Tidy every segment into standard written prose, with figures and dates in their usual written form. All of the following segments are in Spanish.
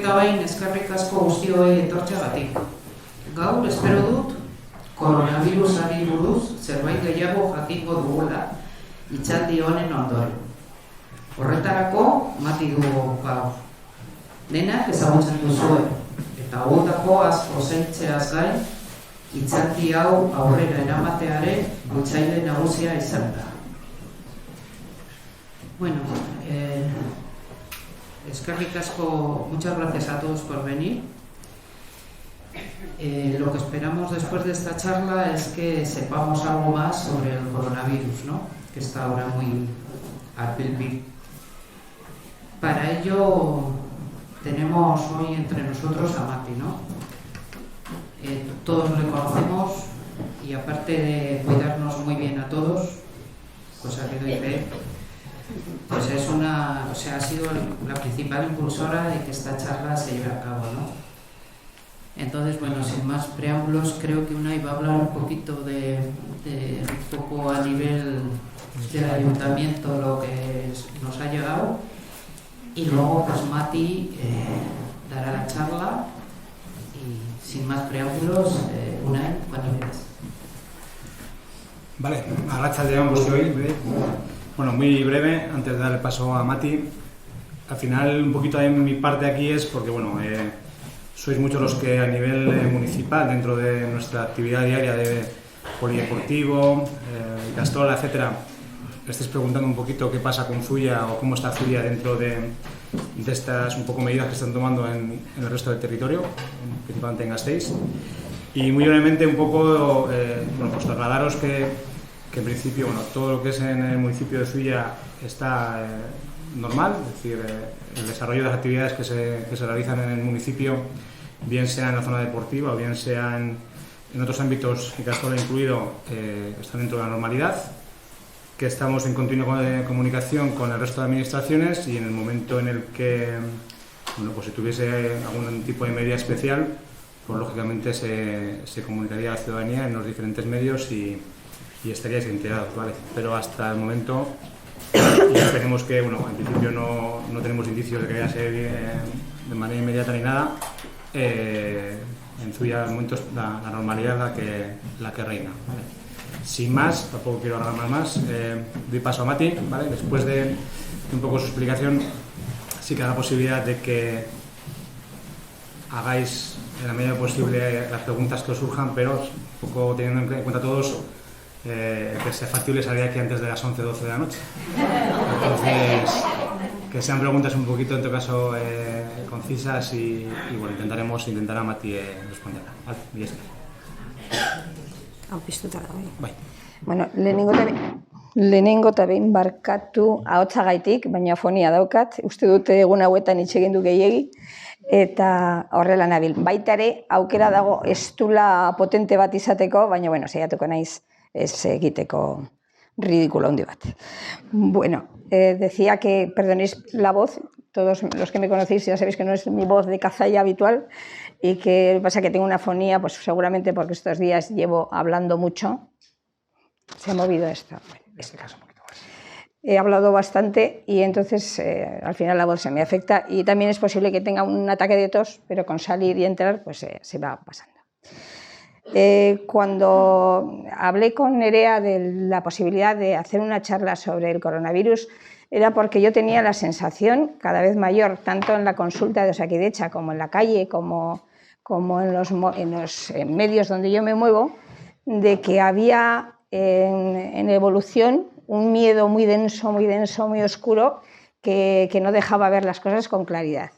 eta behin eskerrik asko guztioi etortzeagatik. Gaur espero dut koronavirusari buruz zerbait gehiago jakingo dugula hitzaldi honen ondoren. Horretarako Mati dugu gaur. Denak ezagutzen duzue, eta gutako asko zeintzeaz gain, hitzaldi hau aurrera eramatearen bultzaile nagusia izan da. Bueno, eskerrik asko, muchas gracias a todos por venir. Lo que esperamos después de esta charla es que sepamos algo más sobre el coronavirus, ¿no? Que está ahora muy al pil. Para ello tenemos hoy entre nosotros a Mati, ¿no? Todos le conocemos y aparte de cuidarnos muy bien a todos, cosa que doy fe, pues es ha sido la principal impulsora de que esta charla se lleve a cabo, ¿no? Entonces, bueno, sin más preámbulos, creo que Unai va a hablar un poquito de un poco a nivel del ayuntamiento lo que nos ha llegado, y luego pues Mati dará la charla y sin más preámbulos, Unai, cuando quieras. Vale, arratsaldeon guztioi. Bueno, muy breve, antes de dar el paso a Mati. Al final, un poquito de mi parte aquí es porque, bueno, sois muchos los que a nivel municipal, dentro de nuestra actividad diaria de polideportivo, Castola, etcétera, estáis preguntando un poquito qué pasa con Zuia o cómo está Zuia dentro de estas un poco medidas que están tomando en el resto del territorio, principalmente en Gasteiz. Y muy brevemente un poco, bueno, pues trasladaros que en principio, bueno, todo lo que es en el municipio de Zuia está normal, es decir, el desarrollo de las actividades que se realizan en el municipio, bien sea en la zona deportiva o bien sea en otros ámbitos, y Castola incluido, están dentro de la normalidad, que estamos en continua comunicación con el resto de administraciones, y en el momento en el que, bueno, pues si tuviese algún tipo de medida especial, pues lógicamente se comunicaría a la ciudadanía en los diferentes medios y estaríais enterados, ¿vale? Pero hasta el momento, y esperemos que, bueno, en principio no tenemos indicios de que vaya a ser de manera inmediata ni nada. En Zuia, al momento, es la normalidad la que reina, ¿vale? Sin más, tampoco quiero alargar más, doy paso a Mati, ¿vale? Después de un poco su explicación, sí que da la posibilidad de que hagáis en la medida posible las preguntas que os surjan, pero un poco teniendo en cuenta todos que sea factible salir aquí antes de las 11-12 de la noche. Entonces, que sean preguntas un poquito, en todo caso, concisas y bueno, intentará Mati responderla. Vale, y eso. Bai. Bueno, lehenengo eta behin barkatu ahotsagaitik, baina fonia daukat. Uste dute egun hauetan hitz egin du gehiegi eta horrela nabil. Baita ere, aukera dago estula potente bat izateko, baina bueno, saiatuko naiz ez egiteko ridículo handi bat. Bueno, decía que perdonéis la voz, todos los que me conocéis ya sabéis que no es mi voz de cazalla habitual, y que pasa que tengo una fonía, pues seguramente porque estos días llevo hablando mucho. Se ha movido esto. He hablado bastante y entonces al final la voz se me afecta, y también es posible que tenga un ataque de tos, pero con salir y entrar pues se va pasando. Cuando hablé con Nerea de la posibilidad de hacer una charla sobre el coronavirus, era porque yo tenía la sensación cada vez mayor, tanto en la consulta de Osakidetza como en la calle, como en los medios donde yo me muevo, de que había en evolución un miedo muy denso, muy oscuro, que no dejaba ver las cosas con claridad.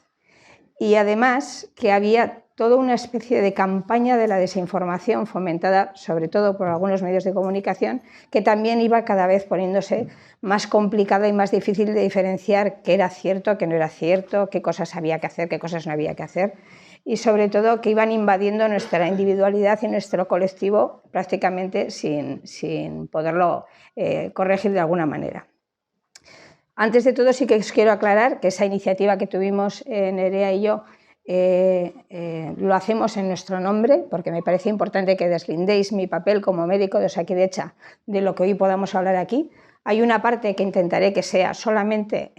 Y además que había toda una especie de campaña de la desinformación fomentada sobre todo por algunos medios de comunicación, que también iba cada vez poniéndose más complicada y más difícil de diferenciar qué era cierto, qué no era cierto, qué cosas había que hacer, qué cosas no había que hacer, y sobre todo que iban invadiendo nuestra individualidad y nuestro colectivo prácticamente sin poderlo corregir de alguna manera. Antes de todo sí que os quiero aclarar que esa iniciativa que tuvimos Nerea y yo lo hacemos en nuestro nombre, porque me parece importante que deslindéis mi papel como médico de Osakidetza de lo que hoy podamos hablar aquí. Hay una parte que intentaré que sea solamente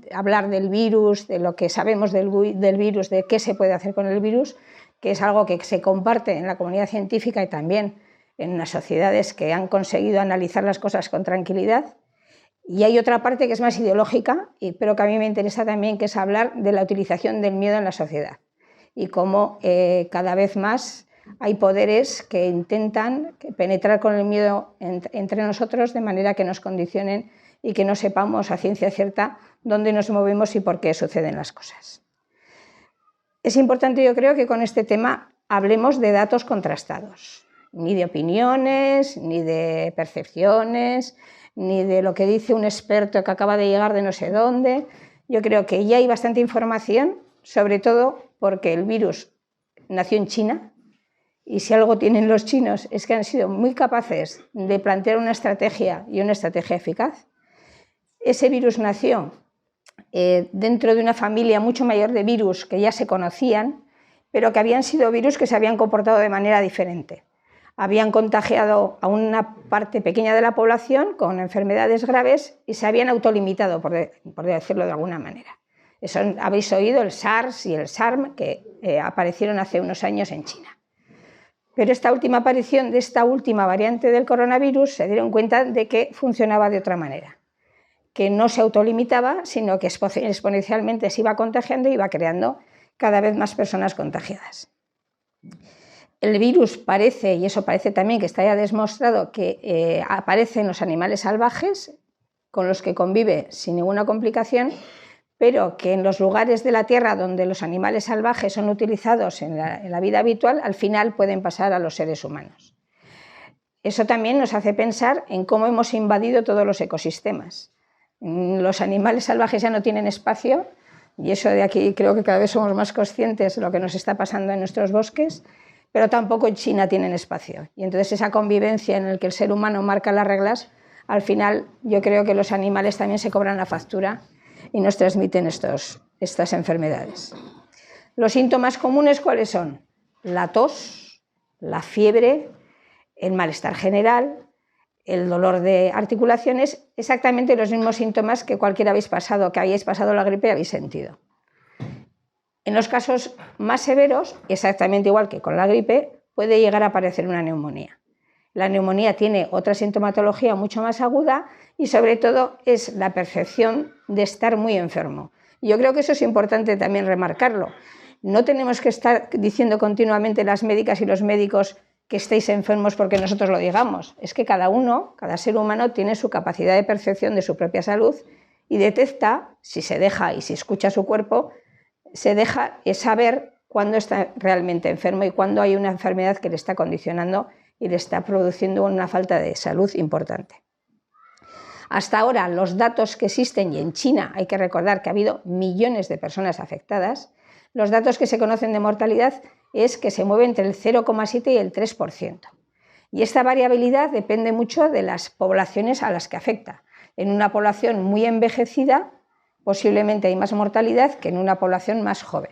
hablar del virus, de lo que sabemos del virus, de qué se puede hacer con el virus, que es algo que se comparte en la comunidad científica y también en las sociedades que han conseguido analizar las cosas con tranquilidad. Y hay otra parte que es más ideológica, pero que a mí me interesa también, que es hablar de la utilización del miedo en la sociedad y cómo cada vez más hay poderes que intentan penetrar con el miedo entre nosotros de manera que nos condicionen y que no sepamos a ciencia cierta dónde nos movemos y por qué suceden las cosas. Es importante, yo creo, que con este tema hablemos de datos contrastados, ni de opiniones, ni de percepciones, ni de lo que dice un experto que acaba de llegar de no sé dónde. Yo creo que ya hay bastante información, sobre todo porque el virus nació en China, y si algo tienen los chinos es que han sido muy capaces de plantear una estrategia y una estrategia eficaz. Ese virus nació dentro de una familia mucho mayor de virus que ya se conocían, pero que habían sido virus que se habían comportado de manera diferente. Habían contagiado a una parte pequeña de la población con enfermedades graves y se habían autolimitado, por decirlo de alguna manera. Eso, habéis oído el SARS y el SARM, que aparecieron hace unos años en China. Pero esta última aparición de esta última variante del coronavirus se dieron cuenta de que funcionaba de otra manera, que no se autolimitaba, sino que exponencialmente se iba contagiando y iba creando cada vez más personas contagiadas. El virus parece, y eso parece también que está ya demostrado, que aparece en los animales salvajes, con los que convive sin ninguna complicación, pero que en los lugares de la Tierra donde los animales salvajes son utilizados en la vida habitual, al final pueden pasar a los seres humanos. Eso también nos hace pensar en cómo hemos invadido todos los ecosistemas. Los animales salvajes ya no tienen espacio, y eso de aquí creo que cada vez somos más conscientes de lo que nos está pasando en nuestros bosques, pero tampoco en China tienen espacio. Y entonces esa convivencia en la que el ser humano marca las reglas, al final yo creo que los animales también se cobran la factura y nos transmiten estas enfermedades. Los síntomas comunes, ¿cuáles son? La tos, la fiebre, el malestar general, el dolor de articulaciones, exactamente los mismos síntomas que cualquiera que hayáis pasado la gripe habéis sentido. En los casos más severos, exactamente igual que con la gripe, puede llegar a aparecer una neumonía. La neumonía tiene otra sintomatología mucho más aguda y sobre todo es la percepción de estar muy enfermo. Yo creo que eso es importante también remarcarlo. No tenemos que estar diciendo continuamente las médicas y los médicos que estéis enfermos porque nosotros lo digamos. Es que cada ser humano tiene su capacidad de percepción de su propia salud y detecta, si se deja y si escucha su cuerpo, se deja saber cuándo está realmente enfermo y cuándo hay una enfermedad que le está condicionando y le está produciendo una falta de salud importante. Hasta ahora, los datos que existen, y en China hay que recordar que ha habido millones de personas afectadas, los datos que se conocen de mortalidad es que se mueve entre el 0,7 y el 3%. Y esta variabilidad depende mucho de las poblaciones a las que afecta. En una población muy envejecida, posiblemente hay más mortalidad que en una población más joven.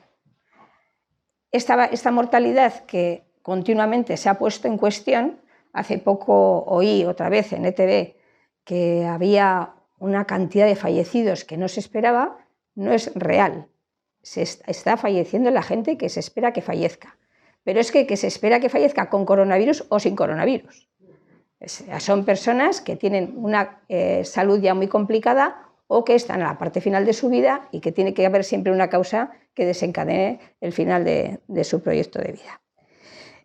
Esta mortalidad que continuamente se ha puesto en cuestión, hace poco oí otra vez en ETV que había una cantidad de fallecidos que no se esperaba, no es real. Se está falleciendo la gente que se espera que fallezca. Pero es que se espera que fallezca con coronavirus o sin coronavirus. Son personas que tienen una salud ya muy complicada o que están en la parte final de su vida y que tiene que haber siempre una causa que desencadene el final de su proyecto de vida.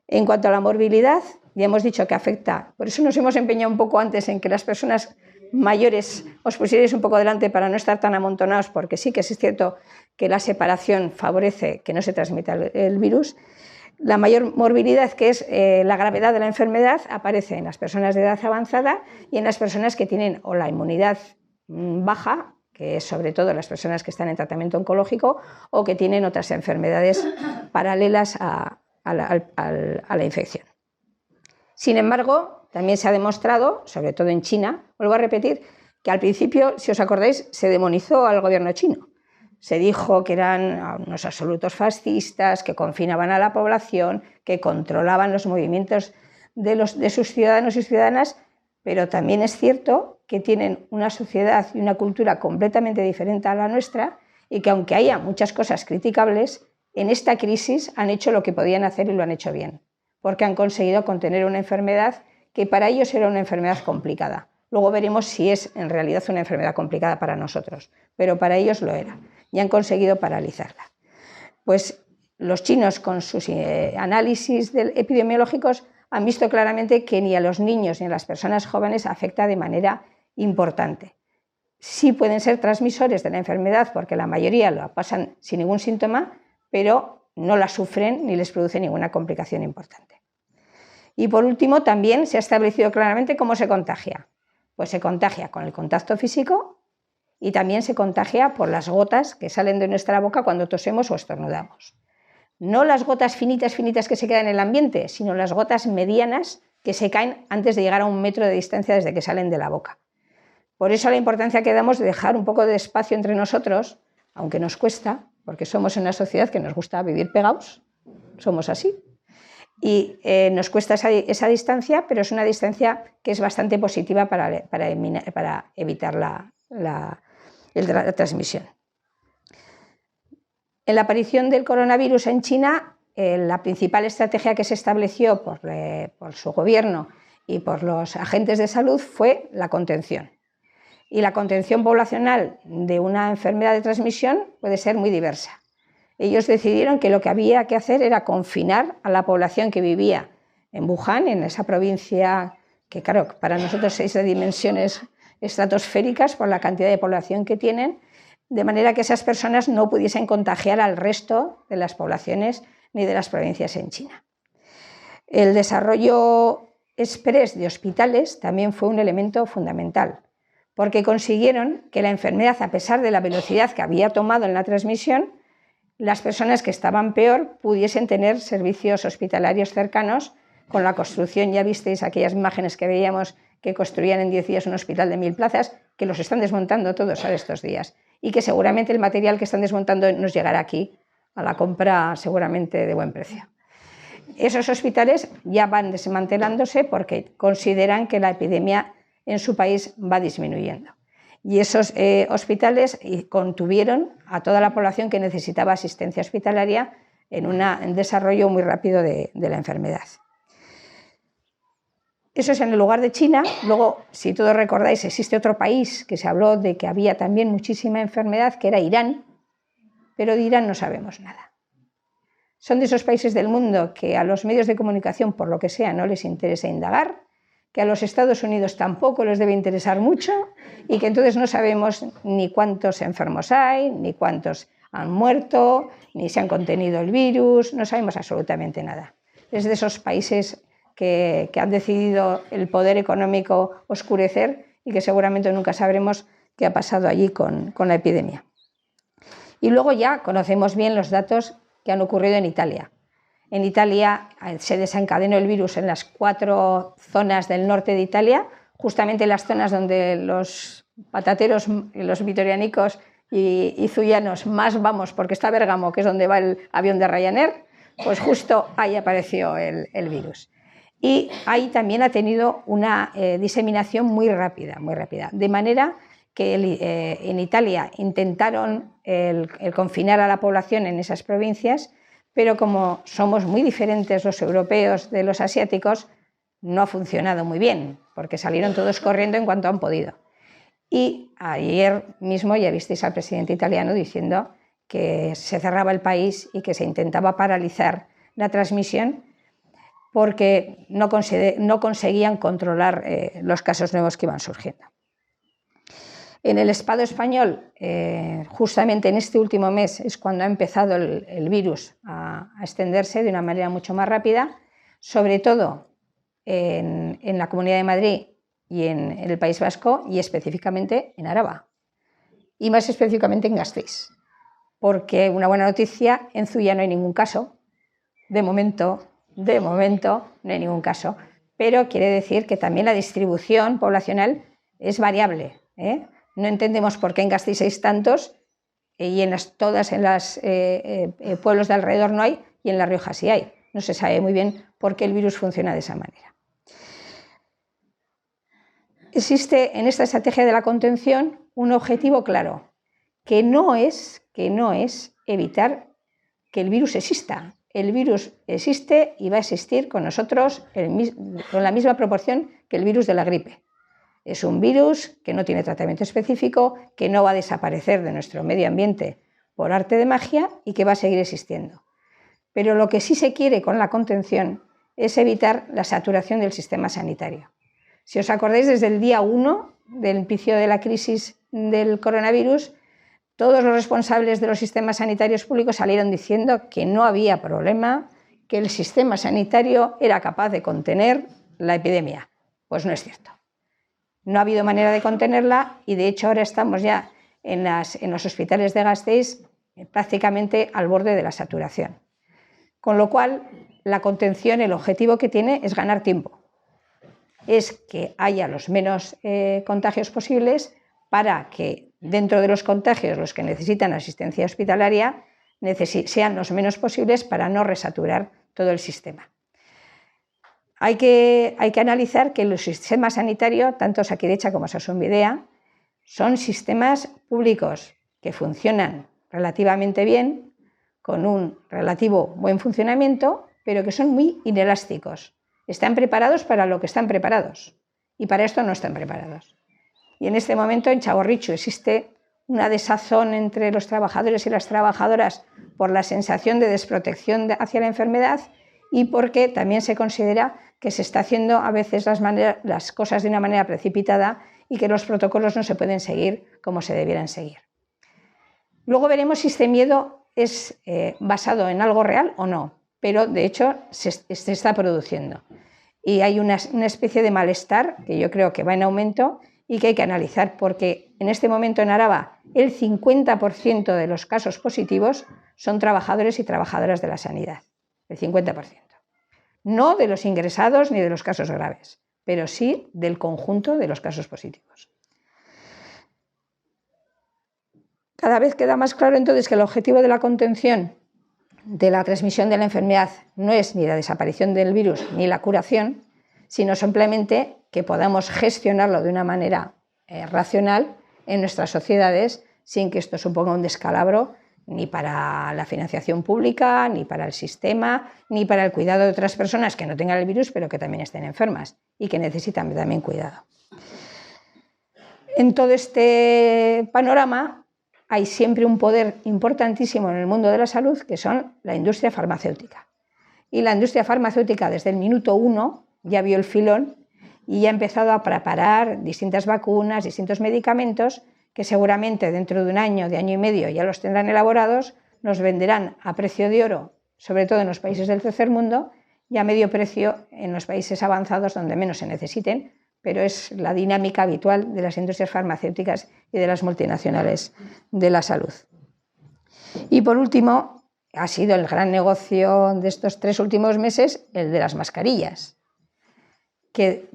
En cuanto a la morbilidad, ya hemos dicho que afecta, por eso nos hemos empeñado un poco antes en que las personas mayores os pusierais un poco delante para no estar tan amontonados, porque sí que es cierto que la separación favorece que no se transmita el virus. La mayor morbilidad, que es la gravedad de la enfermedad, aparece en las personas de edad avanzada y en las personas que tienen o la inmunidad baja, que es sobre todo las personas que están en tratamiento oncológico o que tienen otras enfermedades paralelas a la infección. Sin embargo, también se ha demostrado, sobre todo en China, vuelvo a repetir, que al principio, si os acordáis, se demonizó al gobierno chino. Se dijo que eran unos absolutos fascistas, que confinaban a la población, que controlaban los movimientos de sus ciudadanos y ciudadanas, pero también es cierto que tienen una sociedad y una cultura completamente diferente a la nuestra y que aunque haya muchas cosas criticables, en esta crisis han hecho lo que podían hacer y lo han hecho bien, porque han conseguido contener una enfermedad que para ellos era una enfermedad complicada. Luego veremos si es en realidad una enfermedad complicada para nosotros, pero para ellos lo era y han conseguido paralizarla. Pues los chinos, con sus análisis epidemiológicos, han visto claramente que ni a los niños ni a las personas jóvenes afecta de manera importante. Sí pueden ser transmisores de la enfermedad porque la mayoría la pasan sin ningún síntoma, pero no la sufren ni les produce ninguna complicación importante. Y por último, también se ha establecido claramente cómo se contagia. Pues se contagia con el contacto físico y también se contagia por las gotas que salen de nuestra boca cuando tosemos o estornudamos. No las gotas finitas que se quedan en el ambiente, sino las gotas medianas que se caen antes de llegar a 1 metro de distancia desde que salen de la boca. Por eso la importancia que damos de dejar un poco de espacio entre nosotros, aunque nos cuesta, porque somos una sociedad que nos gusta vivir pegados, somos así, y nos cuesta esa distancia, pero es una distancia que es bastante positiva para evitar la transmisión. En la aparición del coronavirus en China, la principal estrategia que se estableció por su gobierno y por los agentes de salud fue la contención. Y la contención poblacional de una enfermedad de transmisión puede ser muy diversa. Ellos decidieron que lo que había que hacer era confinar a la población que vivía en Wuhan, en esa provincia que, claro, para nosotros es de dimensiones estratosféricas por la cantidad de población que tienen, de manera que esas personas no pudiesen contagiar al resto de las poblaciones ni de las provincias en China. El desarrollo exprés de hospitales también fue un elemento fundamental, porque consiguieron que la enfermedad, a pesar de la velocidad que había tomado en la transmisión, las personas que estaban peor pudiesen tener servicios hospitalarios cercanos con la construcción. Ya visteis aquellas imágenes que veíamos que construían en 10 días un hospital de 1000 plazas, que los están desmontando todos a estos días y que seguramente el material que están desmontando nos llegará aquí a la compra seguramente de buen precio. Esos hospitales ya van desmantelándose porque consideran que la epidemia en su país va disminuyendo. Y esos hospitales contuvieron a toda la población que necesitaba asistencia hospitalaria en un desarrollo muy rápido de la enfermedad. Eso es en el lugar de China. Luego, si todos recordáis, existe otro país que se habló de que había también muchísima enfermedad, que era Irán, pero de Irán no sabemos nada. Son de esos países del mundo que a los medios de comunicación, por lo que sea, no les interesa indagar, que a los Estados Unidos tampoco les debe interesar mucho y que entonces no sabemos ni cuántos enfermos hay, ni cuántos han muerto, ni si han contenido el virus, no sabemos absolutamente nada. Es de esos países que han decidido el poder económico oscurecer y que seguramente nunca sabremos qué ha pasado allí con la epidemia. Y luego ya conocemos bien los datos que han ocurrido en Italia. En Italia se desencadenó el virus en las 4 zonas del norte de Italia, justamente en las zonas donde los patateros, los vitorianicos y zulianos más vamos, porque está Bérgamo, que es donde va el avión de Ryanair, pues justo ahí apareció el virus. Y ahí también ha tenido una diseminación muy rápida, de manera que en Italia intentaron el confinar a la población en esas provincias, pero como somos muy diferentes los europeos de los asiáticos, no ha funcionado muy bien, porque salieron todos corriendo en cuanto han podido. Y ayer mismo ya visteis al presidente italiano diciendo que se cerraba el país y que se intentaba paralizar la transmisión porque no conseguían controlar los casos nuevos que iban surgiendo. En el Estado español, justamente en este último mes, es cuando ha empezado el virus a extenderse de una manera mucho más rápida, sobre todo en la Comunidad de Madrid y en el País Vasco, y específicamente en Araba, y más específicamente en Gasteiz, porque una buena noticia, en Zuya no hay ningún caso, de momento no hay ningún caso, pero quiere decir que también la distribución poblacional es variable, No entendemos por qué en Gasteiz hay tantos y en los pueblos de alrededor no hay y en La Rioja sí hay. No se sabe muy bien por qué el virus funciona de esa manera. existe en esta estrategia de la contención un objetivo claro, que no es evitar que el virus exista. El virus existe y va a existir con nosotros con la misma proporción que el virus de la gripe. Es un virus que no tiene tratamiento específico, que no va a desaparecer de nuestro medio ambiente por arte de magia y que va a seguir existiendo. Pero lo que sí se quiere con la contención es evitar la saturación del sistema sanitario. Si os acordáis, desde el día 1 del inicio de la crisis del coronavirus, todos los responsables de los sistemas sanitarios públicos salieron diciendo que no había problema, que el sistema sanitario era capaz de contener la epidemia. Pues no es cierto. No ha habido manera de contenerla y, de hecho, ahora estamos ya en los hospitales de Gasteiz prácticamente al borde de la saturación. Con lo cual, la contención, el objetivo que tiene es ganar tiempo. Es que haya los menos contagios posibles para que dentro de los contagios los que necesitan asistencia hospitalaria sean los menos posibles para no resaturar todo el sistema. Hay que analizar que el sistema sanitario, tanto Osakidetza como Osasun Bidea, son sistemas públicos que funcionan relativamente bien, con un relativo buen funcionamiento, pero que son muy inelásticos. Están preparados para lo que están preparados y para esto no están preparados. Y en este momento en Txagorritxu existe una desazón entre los trabajadores y las trabajadoras por la sensación de desprotección hacia la enfermedad y porque también se considera que se está haciendo a veces las cosas de una manera precipitada y que los protocolos no se pueden seguir como se debieran seguir. Luego veremos si este miedo es basado en algo real o no, pero de hecho se está produciendo. Y hay una especie de malestar que yo creo que va en aumento y que hay que analizar, porque en este momento en Araba el 50% de los casos positivos son trabajadores y trabajadoras de la sanidad, el 50%. No de los ingresados ni de los casos graves, pero sí del conjunto de los casos positivos. Cada vez queda más claro entonces que el objetivo de la contención de la transmisión de la enfermedad no es ni la desaparición del virus ni la curación, sino simplemente que podamos gestionarlo de una manera racional en nuestras sociedades sin que esto suponga un descalabro ni para la financiación pública, ni para el sistema, ni para el cuidado de otras personas que no tengan el virus pero que también estén enfermas y que necesitan también cuidado. En todo este panorama hay siempre un poder importantísimo en el mundo de la salud, que son la industria farmacéutica. Y la industria farmacéutica desde el minuto 1 ya vio el filón y ya ha empezado a preparar distintas vacunas, distintos medicamentos que seguramente dentro de un año y medio ya los tendrán elaborados, los venderán a precio de oro, sobre todo en los países del tercer mundo, y a medio precio en los países avanzados donde menos se necesiten, pero es la dinámica habitual de las industrias farmacéuticas y de las multinacionales de la salud. Y por último, ha sido el gran negocio de estos 3 últimos meses el de las mascarillas, que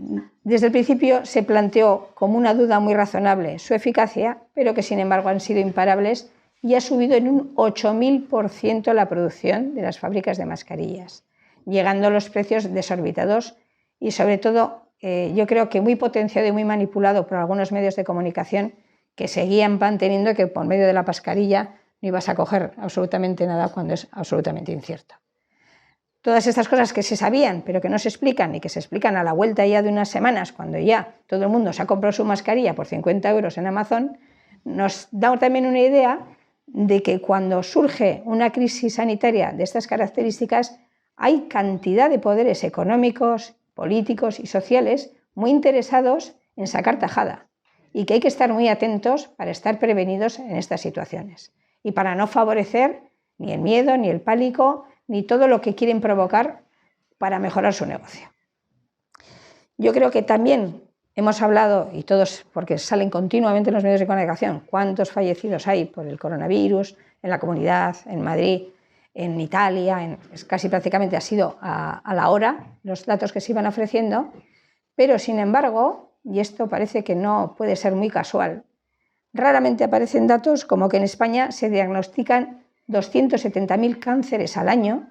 desde el principio se planteó como una duda muy razonable su eficacia, pero que sin embargo han sido imparables y ha subido en un 8000% la producción de las fábricas de mascarillas, llegando a los precios desorbitados y sobre todo yo creo que muy potenciado y muy manipulado por algunos medios de comunicación que seguían manteniendo que por medio de la mascarilla no ibas a coger absolutamente nada cuando es absolutamente incierto. Todas estas cosas que se sabían pero que no se explican y que se explican a la vuelta ya de unas semanas cuando ya todo el mundo se ha comprado su mascarilla por 50 euros en Amazon, nos da también una idea de que cuando surge una crisis sanitaria de estas características hay cantidad de poderes económicos, políticos y sociales muy interesados en sacar tajada y que hay que estar muy atentos para estar prevenidos en estas situaciones y para no favorecer ni el miedo, ni el pánico, ni todo lo que quieren provocar para mejorar su negocio. Yo creo que también hemos hablado, y todos, porque salen continuamente en los medios de comunicación, cuántos fallecidos hay por el coronavirus en la comunidad, en Madrid, en Italia, casi prácticamente ha sido a la hora los datos que se iban ofreciendo, pero sin embargo, y esto parece que no puede ser muy casual, raramente aparecen datos como que en España se diagnostican 270.000 cánceres al año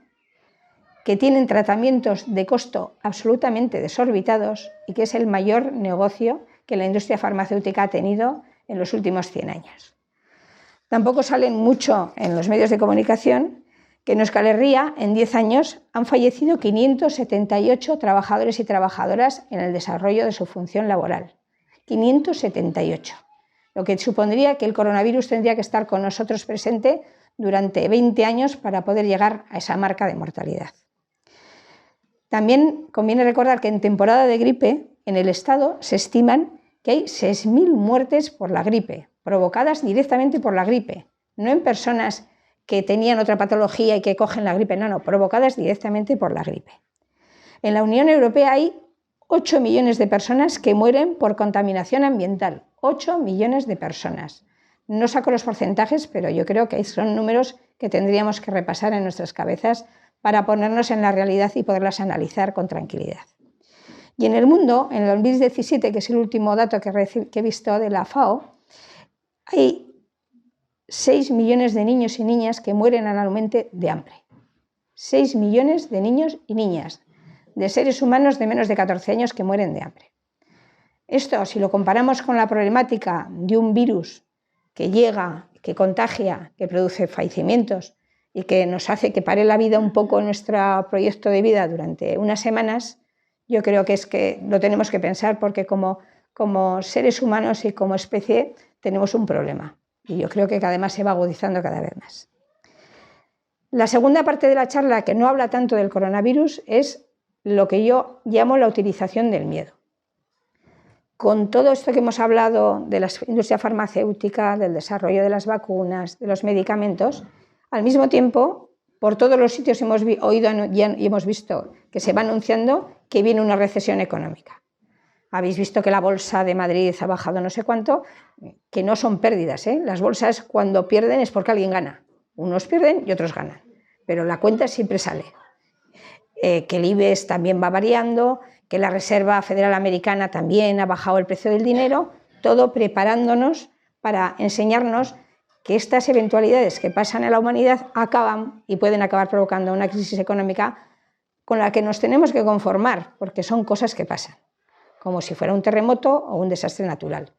que tienen tratamientos de costo absolutamente desorbitados y que es el mayor negocio que la industria farmacéutica ha tenido en los últimos 100 años. Tampoco salen mucho en los medios de comunicación que en Euskal Herria en 10 años han fallecido 578 trabajadores y trabajadoras en el desarrollo de su función laboral. 578. Lo que supondría que el coronavirus tendría que estar con nosotros presente durante 20 años para poder llegar a esa marca de mortalidad. También conviene recordar que en temporada de gripe, en el Estado se estiman que hay 6.000 muertes por la gripe, provocadas directamente por la gripe, no en personas que tenían otra patología y que cogen la gripe, no, provocadas directamente por la gripe. En la Unión Europea hay 8 millones de personas que mueren por contaminación ambiental, 8 millones de personas. No saco los porcentajes, pero yo creo que son números que tendríamos que repasar en nuestras cabezas para ponernos en la realidad y poderlas analizar con tranquilidad. Y en el mundo, en el 2017, que es el último dato que he visto de la FAO, hay 6 millones de niños y niñas que mueren anualmente de hambre. 6 millones de niños y niñas, de seres humanos de menos de 14 años que mueren de hambre. Esto, si lo comparamos con la problemática de un virus que llega, que contagia, que produce fallecimientos y que nos hace que pare la vida un poco nuestro proyecto de vida durante unas semanas, yo creo que es que lo tenemos que pensar porque como seres humanos y como especie tenemos un problema. Y yo creo que además se va agudizando cada vez más. La segunda parte de la charla, que no habla tanto del coronavirus, es lo que yo llamo la utilización del miedo. Con todo esto que hemos hablado de la industria farmacéutica, del desarrollo de las vacunas, de los medicamentos, al mismo tiempo, por todos los sitios hemos oído y hemos visto que se va anunciando que viene una recesión económica. Habéis visto que la bolsa de Madrid ha bajado no sé cuánto, que no son pérdidas, ¿eh? Las bolsas cuando pierden es porque alguien gana. Unos pierden y otros ganan, pero la cuenta siempre sale. Que el IBEX también va variando, que la Reserva Federal Americana también ha bajado el precio del dinero, todo preparándonos para enseñarnos que estas eventualidades que pasan en la humanidad acaban y pueden acabar provocando una crisis económica con la que nos tenemos que conformar, porque son cosas que pasan, como si fuera un terremoto o un desastre natural.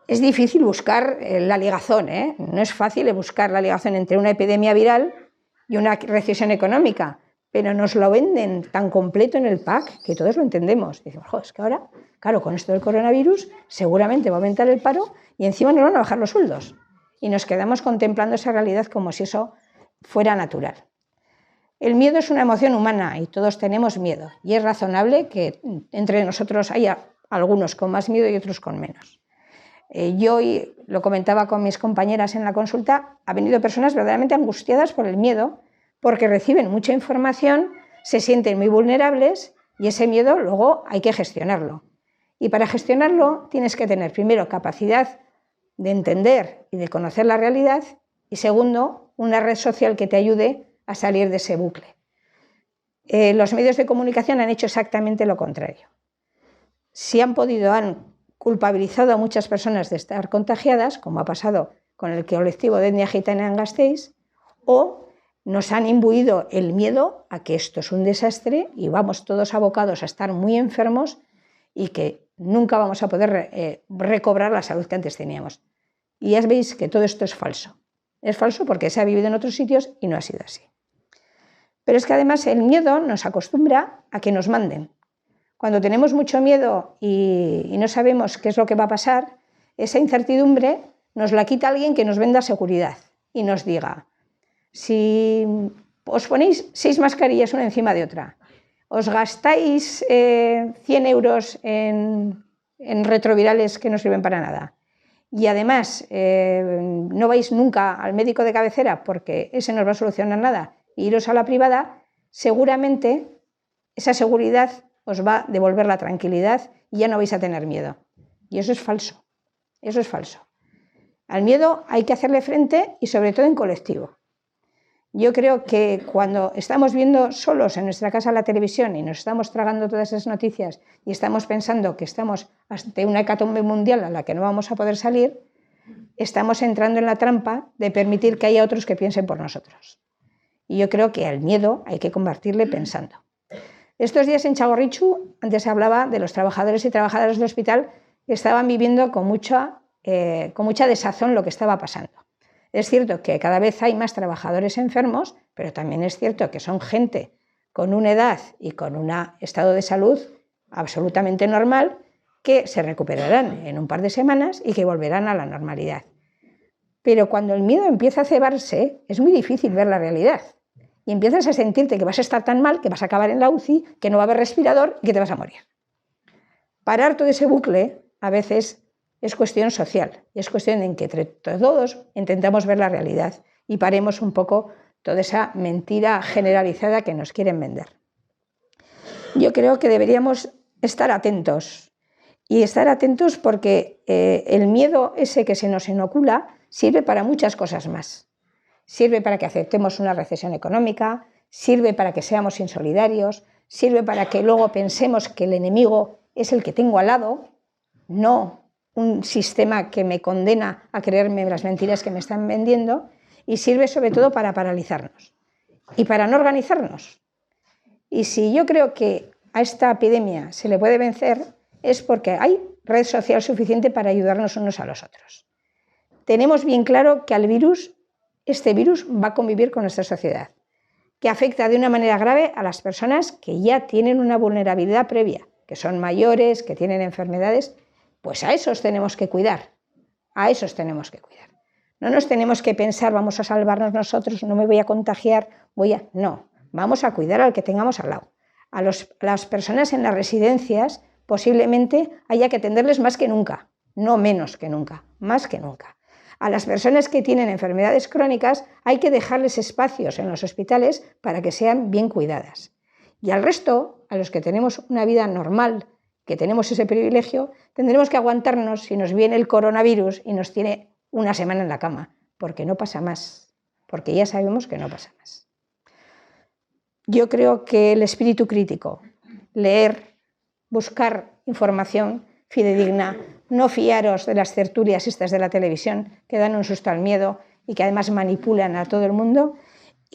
Es difícil buscar la ligazón, ¿eh? No es fácil buscar la ligazón entre una epidemia viral y una recesión económica, pero nos lo venden tan completo en el pack que todos lo entendemos. Y decimos, es que ahora, claro, con esto del coronavirus seguramente va a aumentar el paro y encima nos van a bajar los sueldos. Y nos quedamos contemplando esa realidad como si eso fuera natural. El miedo es una emoción humana y todos tenemos miedo. Y es razonable que entre nosotros haya algunos con más miedo y otros con menos. Yo hoy lo comentaba con mis compañeras en la consulta, ha venido personas verdaderamente angustiadas por el miedo, porque reciben mucha información, se sienten muy vulnerables y ese miedo luego hay que gestionarlo. Y para gestionarlo tienes que tener primero capacidad de entender y de conocer la realidad y segundo, una red social que te ayude a salir de ese bucle. Los medios de comunicación han hecho exactamente lo contrario. Si han podido, han culpabilizado a muchas personas de estar contagiadas, como ha pasado con el colectivo de etnia gitana en Gasteiz, o nos han imbuido el miedo a que esto es un desastre y vamos todos abocados a estar muy enfermos y que nunca vamos a poder recobrar la salud que antes teníamos. Y ya veis que todo esto es falso. Es falso porque se ha vivido en otros sitios y no ha sido así. Pero es que además el miedo nos acostumbra a que nos manden. Cuando tenemos mucho miedo y no sabemos qué es lo que va a pasar, esa incertidumbre nos la quita alguien que nos venda seguridad y nos diga, si os ponéis 6 mascarillas una encima de otra, os gastáis 100 euros en retrovirales que no sirven para nada y además no vais nunca al médico de cabecera porque ese no os va a solucionar nada e iros a la privada, seguramente esa seguridad os va a devolver la tranquilidad y ya no vais a tener miedo. Y eso es falso. Eso es falso. Al miedo hay que hacerle frente y sobre todo en colectivo. Yo creo que cuando estamos viendo solos en nuestra casa la televisión y nos estamos tragando todas esas noticias y estamos pensando que estamos ante una hecatombe mundial a la que no vamos a poder salir, estamos entrando en la trampa de permitir que haya otros que piensen por nosotros. Y yo creo que al miedo hay que combatirle pensando. Estos días en Txagorritxu, antes se hablaba de los trabajadores y trabajadoras del hospital estaban viviendo con mucha desazón lo que estaba pasando. Es cierto que cada vez hay más trabajadores enfermos, pero también es cierto que son gente con una edad y con un estado de salud absolutamente normal, que se recuperarán en un par de semanas y que volverán a la normalidad. Pero cuando el miedo empieza a cebarse, es muy difícil ver la realidad. Y empiezas a sentirte que vas a estar tan mal, que vas a acabar en la UCI, que no va a haber respirador y que te vas a morir. Parar todo ese bucle a veces es cuestión social, y es cuestión en que entre todos intentamos ver la realidad y paremos un poco toda esa mentira generalizada que nos quieren vender. Yo creo que deberíamos estar atentos, y estar atentos porque el miedo ese que se nos inocula sirve para muchas cosas más. Sirve para que aceptemos una recesión económica, sirve para que seamos insolidarios, sirve para que luego pensemos que el enemigo es el que tengo al lado, no un sistema que me condena a creerme las mentiras que me están vendiendo, y sirve sobre todo para paralizarnos y para no organizarnos. Y si yo creo que a esta epidemia se le puede vencer, es porque hay red social suficiente para ayudarnos unos a los otros. Tenemos bien claro que este virus va a convivir con nuestra sociedad, que afecta de una manera grave a las personas que ya tienen una vulnerabilidad previa, que son mayores, que tienen enfermedades. Pues a esos tenemos que cuidar, a esos tenemos que cuidar. No nos tenemos que pensar, vamos a salvarnos nosotros, no me voy a contagiar, no, vamos a cuidar al que tengamos al lado. A las personas en las residencias posiblemente haya que atenderles más que nunca, no menos que nunca, más que nunca. A las personas que tienen enfermedades crónicas hay que dejarles espacios en los hospitales para que sean bien cuidadas. Y al resto, a los que tenemos una vida normal, que tenemos ese privilegio, tendremos que aguantarnos si nos viene el coronavirus y nos tiene una semana en la cama, porque no pasa más, porque ya sabemos que no pasa más. Yo creo que el espíritu crítico, leer, buscar información fidedigna, no fiaros de las tertulias estas de la televisión que dan un susto al miedo y que además manipulan a todo el mundo,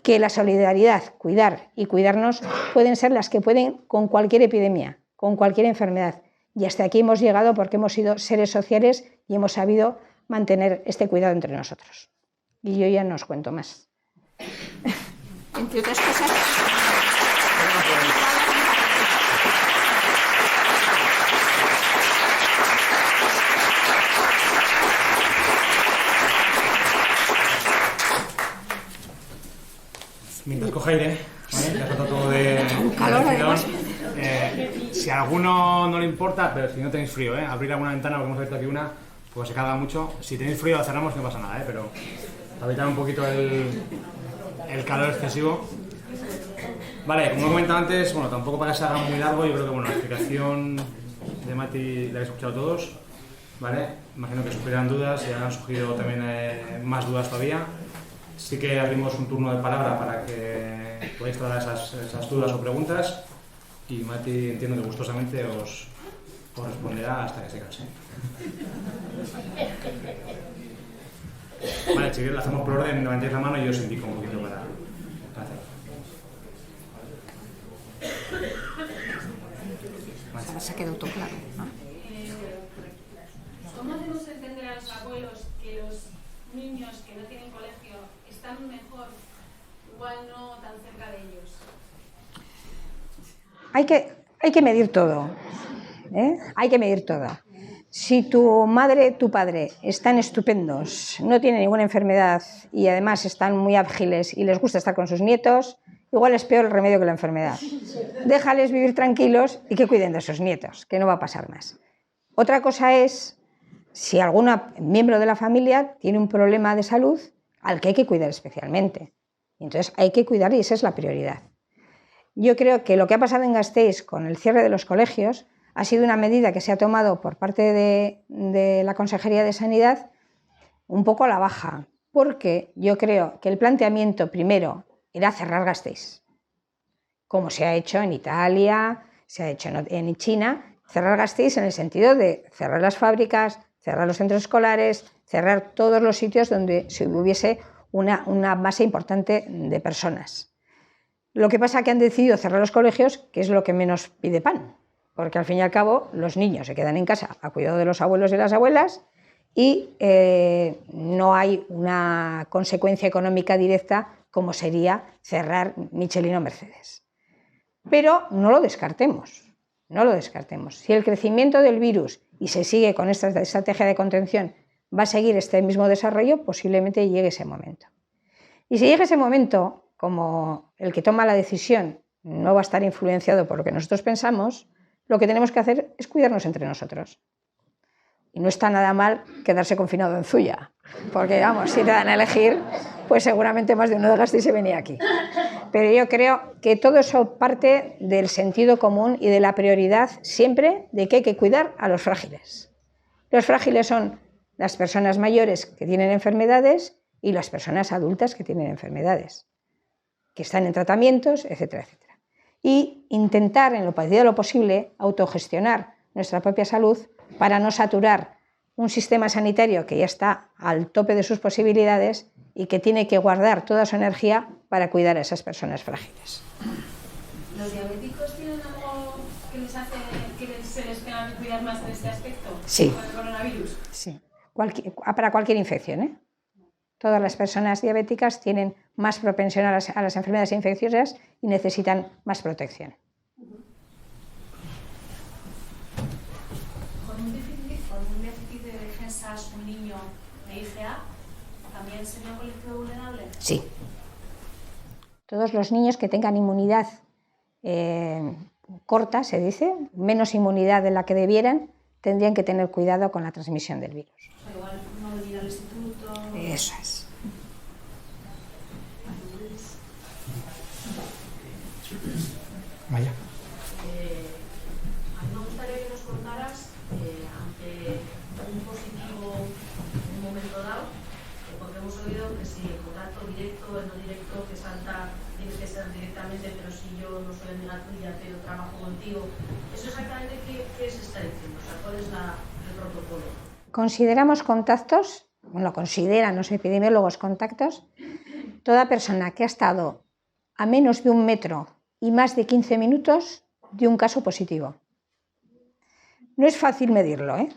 que la solidaridad, cuidar y cuidarnos pueden ser las que pueden con cualquier epidemia, con cualquier enfermedad. Y hasta aquí hemos llegado porque hemos sido seres sociales y hemos sabido mantener este cuidado entre nosotros. Y yo ya no os cuento más. Entre otras cosas... Mientras coge aire, ¿vale? Ya trata todo de calor, además. Si a alguno no le importa, pero si no tenéis frío, abrir alguna ventana, porque hemos abierto aquí una, pues se carga mucho. Si tenéis frío la cerramos, no pasa nada, pero para evitar un poquito el calor excesivo. Vale, como he comentado antes, bueno, tampoco para que se haga muy largo, yo creo que la explicación de Mati la habéis escuchado todos, ¿vale? Imagino que surgirán dudas y han surgido también más dudas todavía. Sí que abrimos un turno de palabra para que podáis trasladar esas dudas o preguntas, y Mati, entiendo que gustosamente os responderá hasta que se canse. Vale, si lo hacemos por orden, levantéis la mano y yo os indico un poquito para hacerlo. Se ha quedado todo claro, ¿no? ¿Cómo debemos entender a los abuelos que los niños que no tienen colegio están mejor, igual no tan cerca de ellos? Hay que medir todo, hay que medir todo. Si tu madre, tu padre están estupendos, no tienen ninguna enfermedad y además están muy ágiles y les gusta estar con sus nietos, igual es peor el remedio que la enfermedad. Déjales vivir tranquilos y que cuiden de sus nietos, que no va a pasar más. Otra cosa es si algún miembro de la familia tiene un problema de salud al que hay que cuidar especialmente. Entonces hay que cuidar y esa es la prioridad. Yo creo que lo que ha pasado en Gasteiz con el cierre de los colegios ha sido una medida que se ha tomado por parte de la Consejería de Sanidad un poco a la baja, porque yo creo que el planteamiento primero era cerrar Gasteiz, como se ha hecho en Italia, se ha hecho en China, cerrar Gasteiz en el sentido de cerrar las fábricas, cerrar los centros escolares, cerrar todos los sitios donde se hubiese una base importante de personas. Lo que pasa es que han decidido cerrar los colegios, que es lo que menos pide pan, porque al fin y al cabo los niños se quedan en casa a cuidado de los abuelos y las abuelas y no hay una consecuencia económica directa como sería cerrar Michelin o Mercedes. Pero no lo descartemos, no lo descartemos. Si el crecimiento del virus y se sigue con esta estrategia de contención va a seguir este mismo desarrollo, posiblemente llegue ese momento. Y si llega ese momento, como el que toma la decisión no va a estar influenciado por lo que nosotros pensamos, lo que tenemos que hacer es cuidarnos entre nosotros. Y no está nada mal quedarse confinado en Zuya, porque vamos, si te dan a elegir, pues seguramente más de uno de Gasteiz se venía aquí. Pero yo creo que todo eso parte del sentido común y de la prioridad siempre de que hay que cuidar a los frágiles. Los frágiles son las personas mayores que tienen enfermedades y las personas adultas que tienen enfermedades, que están en tratamientos, etcétera, etcétera. Y intentar, en lo medida de lo posible, autogestionar nuestra propia salud para no saturar un sistema sanitario que ya está al tope de sus posibilidades y que tiene que guardar toda su energía para cuidar a esas personas frágiles. ¿Los diabéticos tienen algo que les hace que se les tenga que cuidar más en este aspecto? Sí. ¿Con el coronavirus? Sí. Para cualquier infección, ¿eh? Todas las personas diabéticas tienen más propensión a las enfermedades infecciosas y necesitan más protección. ¿Con un déficit de defensas un niño de IgA también sería un colectivo vulnerable? Sí. Todos los niños que tengan inmunidad corta, se dice, menos inmunidad de la que debieran, tendrían que tener cuidado con la transmisión del virus. O sea, igual no venir al instituto. Eso es. Vaya. A mí me gustaría que nos contaras, ante un positivo en un momento dado, porque hemos oído que si el contacto directo, el no directo, que salta, tiene que ser directamente, pero si yo no soy amiga tuya, pero trabajo contigo, ¿eso exactamente qué se está diciendo? O sea, ¿cuál es el protocolo? Consideramos contactos, bueno, consideran los epidemiólogos contactos, toda persona que ha estado a menos de 1 metro y más de 15 minutos de un caso positivo. No es fácil medirlo,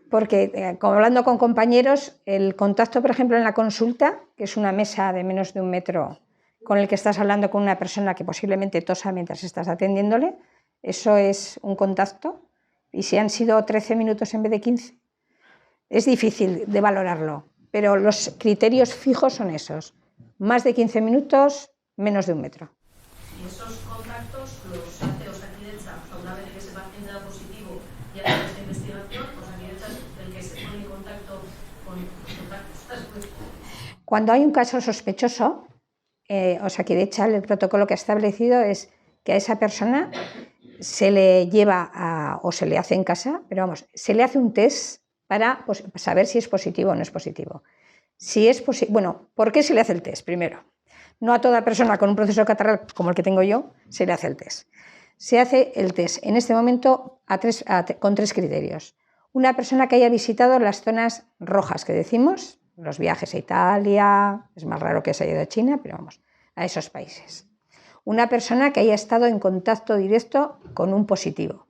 porque hablando con compañeros, el contacto, por ejemplo, en la consulta, que es una mesa de menos de 1 metro con el que estás hablando con una persona que posiblemente tosa mientras estás atendiéndole, eso es un contacto, y si han sido 13 minutos en vez de 15, es difícil de valorarlo, pero los criterios fijos son esos, más de 15 minutos, menos de 1 metro. Y esos contactos los hace Osakidetza, o sea, una vez que ese paciente da positivo y hace esta investigación, Osakidetza es el que se pone en contacto con los contactos. Cuando hay un caso sospechoso, Osakidetza, el protocolo que ha establecido es que a esa persona se le lleva o se le hace en casa, pero vamos, se le hace un test para saber si es positivo o no es positivo. Si es bueno, ¿por qué se le hace el test? Primero, no a toda persona con un proceso catarral como el que tengo yo se le hace el test. Se hace el test en este momento con 3 criterios. Una persona que haya visitado las zonas rojas que decimos, los viajes a Italia, es más raro que se haya ido a China, pero vamos, a esos países. Una persona que haya estado en contacto directo con un positivo.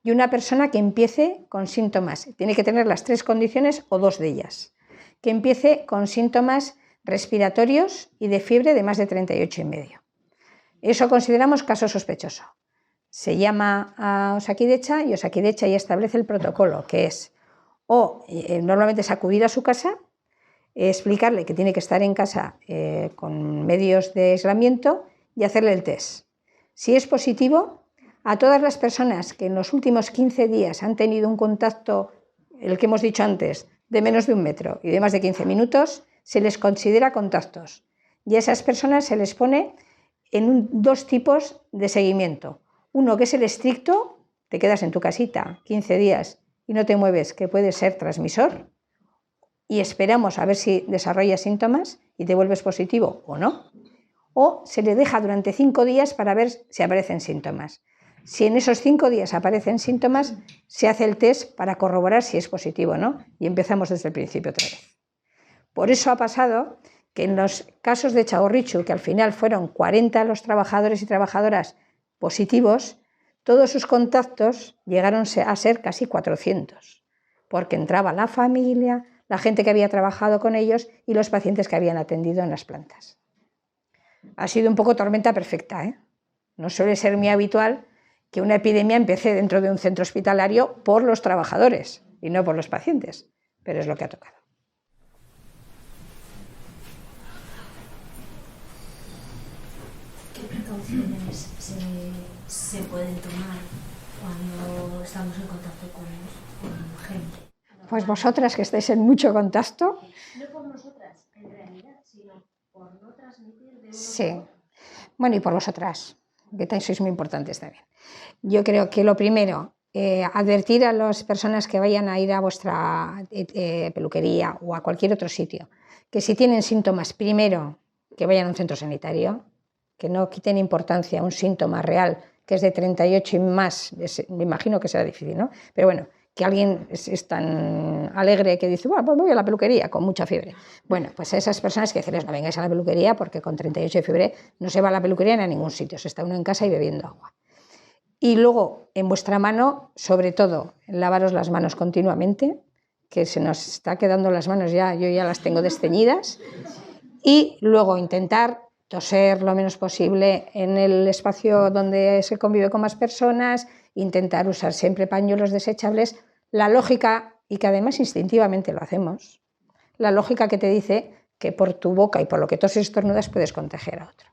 Y una persona que empiece con síntomas, tiene que tener las 3 condiciones o 2 de ellas, que empiece con síntomas respiratorios y de fiebre de más de 38,5. Eso consideramos caso sospechoso. Se llama a Osakidetza y Osakidetza ya establece el protocolo, que es normalmente es acudir a su casa, explicarle que tiene que estar en casa con medios de aislamiento y hacerle el test. Si es positivo, a todas las personas que en los últimos 15 días han tenido un contacto, el que hemos dicho antes, de menos de 1 metro y de más de 15 minutos, se les considera contactos. Y a esas personas se les pone en 2 tipos de seguimiento. Uno que es el estricto, te quedas en tu casita 15 días y no te mueves, que puede ser transmisor, y esperamos a ver si desarrollas síntomas y te vuelves positivo o no. O se le deja durante 5 días para ver si aparecen síntomas. Si en esos 5 días aparecen síntomas, se hace el test para corroborar si es positivo o no, y empezamos desde el principio otra vez. Por eso ha pasado que en los casos de Txagorritxu, que al final fueron 40 los trabajadores y trabajadoras positivos, todos sus contactos llegaron a ser casi 400, porque entraba la familia, la gente que había trabajado con ellos y los pacientes que habían atendido en las plantas. Ha sido un poco tormenta perfecta, ¿eh? No suele ser muy habitual que una epidemia empiece dentro de un centro hospitalario por los trabajadores y no por los pacientes, pero es lo que ha tocado. ¿Qué precauciones se pueden tomar cuando estamos en contacto con gente? Pues vosotras que estáis en mucho contacto. No por nosotras, en realidad, sino por no transmitir de uno. Sí. Bueno, y por vosotras, que sois muy importantes también. Yo creo que lo primero, advertir a las personas que vayan a ir a vuestra peluquería o a cualquier otro sitio, que si tienen síntomas, primero, que vayan a un centro sanitario, que no quiten importancia a un síntoma real, que es de 38 y más, me imagino que será difícil, ¿no? Pero bueno, que alguien es tan alegre que dice, bueno, pues voy a la peluquería con mucha fiebre. Bueno, pues a esas personas que decirles, no vengáis a la peluquería porque con 38 de fiebre no se va a la peluquería ni a ningún sitio, se está uno en casa y bebiendo agua. Y luego, en vuestra mano, sobre todo, lavaros las manos continuamente, que se nos está quedando las manos ya, yo ya las tengo desteñidas, y luego intentar toser lo menos posible en el espacio donde se convive con más personas, intentar usar siempre pañuelos desechables. La lógica, y que además instintivamente lo hacemos, la lógica que te dice que por tu boca y por lo que toses y estornudas puedes contagiar a otro.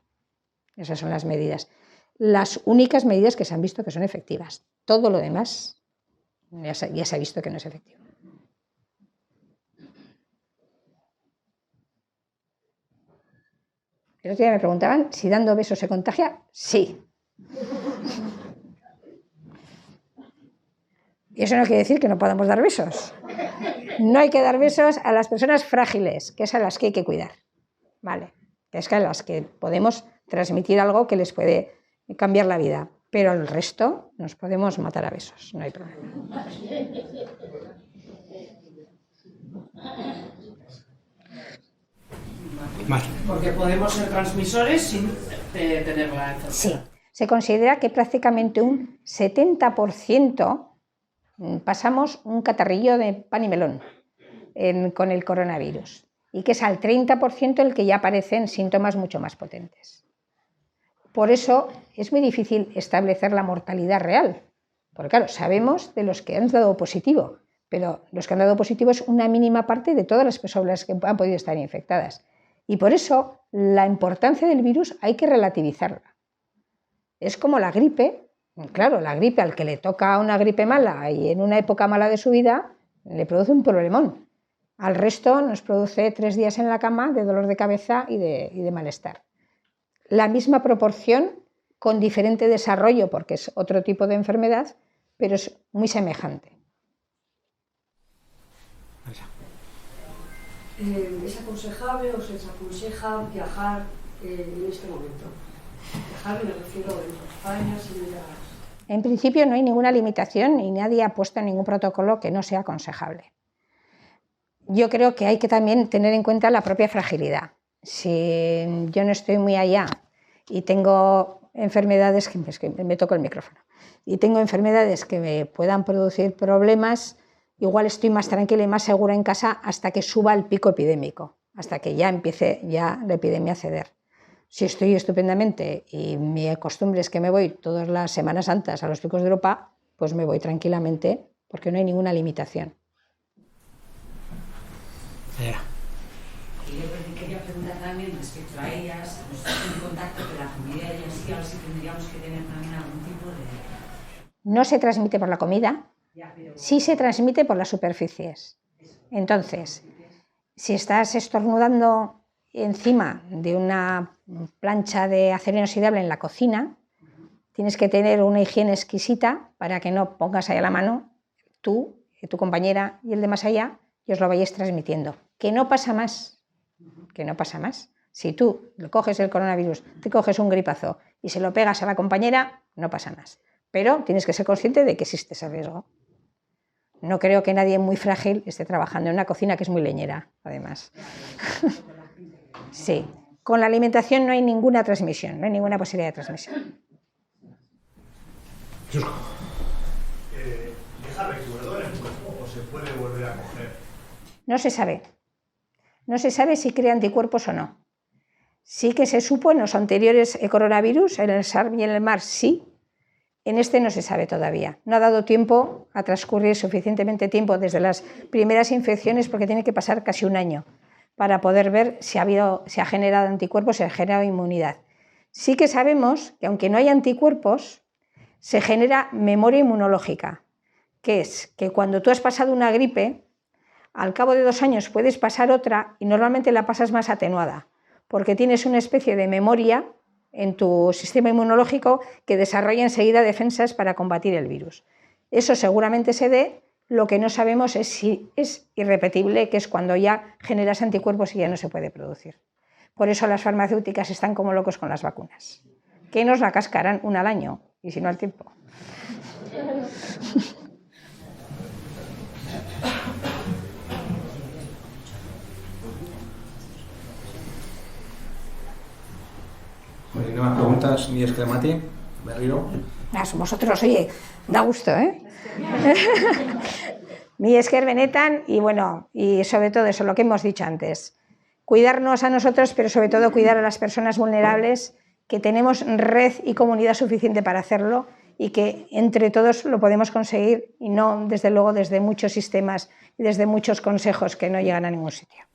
Esas son las medidas. Las únicas medidas que se han visto que son efectivas. Todo lo demás ya se ha visto que no es efectivo. El otro día me preguntaban si dando besos se contagia. Sí. Y eso no quiere decir que no podamos dar besos. No hay que dar besos a las personas frágiles, que es a las que hay que cuidar. ¿Vale? Es que a las que podemos transmitir algo que les puede cambiar la vida. Pero al resto nos podemos matar a besos, no hay problema. Vale. Porque podemos ser transmisores sin tener la enfermedad. Sí, se considera que prácticamente un 70% pasamos un catarrillo de pan y melón con el coronavirus y que es al 30% el que ya aparecen síntomas mucho más potentes. Por eso es muy difícil establecer la mortalidad real, porque claro, sabemos de los que han dado positivo, pero los que han dado positivo es una mínima parte de todas las personas que han podido estar infectadas. Y por eso la importancia del virus hay que relativizarla. Es como la gripe. Claro, la gripe, al que le toca una gripe mala y en una época mala de su vida, le produce un problemón. Al resto nos produce 3 días en la cama de dolor de cabeza y de malestar. La misma proporción con diferente desarrollo, porque es otro tipo de enfermedad, pero es muy semejante. ¿Es aconsejable o se desaconseja viajar en este momento? Viajar, me refiero dentro de España, sin ir a... En principio no hay ninguna limitación y nadie ha puesto ningún protocolo que no sea aconsejable. Yo creo que hay que también tener en cuenta la propia fragilidad. Si yo no estoy muy allá y tengo enfermedades, que me toco el micrófono, y tengo enfermedades que me puedan producir problemas, igual estoy más tranquila y más segura en casa hasta que suba el pico epidémico, hasta que ya empiece la epidemia a ceder. Si estoy estupendamente y mi costumbre es que me voy todas las Semanas Santas a los picos de Europa, pues me voy tranquilamente porque no hay ninguna limitación. Y yo quería preguntar también respecto a ellas, no están en contacto con la familia de ellas, y a ver si tendríamos que tener también algún tipo de... No se transmite por la comida, sí se transmite por las superficies. Entonces, si estás estornudando encima de una plancha de acero inoxidable en la cocina, tienes que tener una higiene exquisita para que no pongas ahí la mano, tú, tu compañera y el de más allá, y os lo vayáis transmitiendo. Que no pasa más, que no pasa más. Si tú coges el coronavirus, te coges un gripazo y se lo pegas a la compañera, no pasa más. Pero tienes que ser consciente de que existe ese riesgo. No creo que nadie muy frágil esté trabajando en una cocina que es muy leñera, además. Sí, con la alimentación no hay ninguna transmisión, no hay ninguna posibilidad de transmisión. ¿Deja recuerdo en el cuerpo o se puede volver a coger? No se sabe. No se sabe si crea anticuerpos o no. Sí que se supo en los anteriores coronavirus, en el SARS y en el MARS sí. En este no se sabe todavía. No ha dado tiempo a transcurrir suficientemente tiempo desde las primeras infecciones porque tiene que pasar casi un año para poder ver si ha generado anticuerpos, si ha generado inmunidad. Sí que sabemos que aunque no hay anticuerpos, se genera memoria inmunológica, que es que cuando tú has pasado una gripe, al cabo de 2 años puedes pasar otra y normalmente la pasas más atenuada, porque tienes una especie de memoria en tu sistema inmunológico que desarrolla enseguida defensas para combatir el virus. Eso seguramente se dé, lo que no sabemos es si es irrepetible, que es cuando ya generas anticuerpos y ya no se puede producir. Por eso las farmacéuticas están como locos con las vacunas, que nos la cascarán una al año y si no al tiempo. Pues si no más preguntas, ni es que Mati, Berriro. Vosotros, oye, da gusto, ¿eh? Mi esker benetan y bueno, y sobre todo eso, lo que hemos dicho antes. Cuidarnos a nosotros, pero sobre todo cuidar a las personas vulnerables, que tenemos red y comunidad suficiente para hacerlo y que entre todos lo podemos conseguir y no, desde luego, desde muchos sistemas y desde muchos consejos que no llegan a ningún sitio.